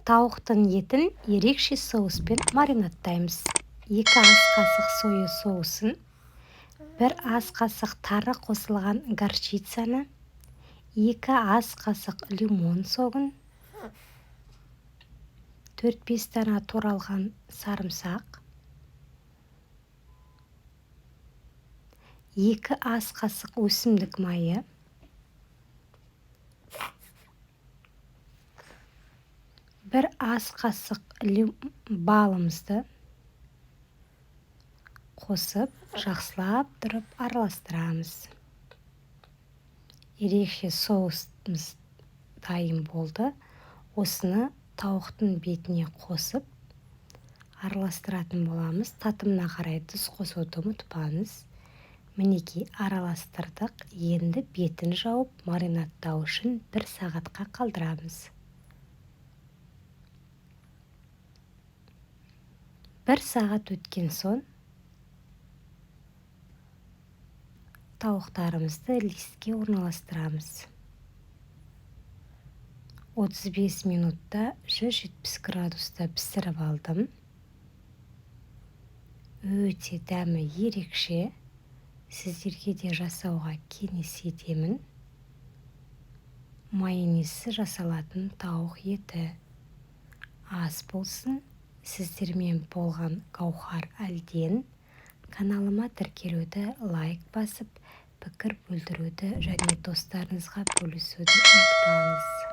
Тауықтың етін ерекше соуспен маринадтаймыз. 2 ас қасық соя соусын, 1 ас қасық тары қосылған горчицаны, 2 ас қасық лимон согын, 4-5 дана туралған сарымсақ, 2 ас қасық өсімдік майы, 1 ас қасық балымызды қосып, жақсылап тұрып араластырамыз. Ерекше соусымыз дайын болды. Осыны тауықтың бетіне қосып араластыратын боламыз. Татымына қарай тұз қосуды ұмытпаңыз. Мінекей араластырдық. Енді бетін жауып маринадтау үшін 1 сағатқа қалдырамыз. 1 сағат өткен соң тауықтарымызды листке орналастырамыз. 35 минутта 170 градуста пісіріп алдым. Өте дәмі ерекше. Сіздерге де жасауға кеңес етемін. Майонезсіз жасалатын тауық еті ас болсын. Сіздермен болған Гаухар Әлден. Каналыма тіркелуді, лайк басып, пікір бөлдіруді және достарыңызға бөлісуді ұмытпаңыз.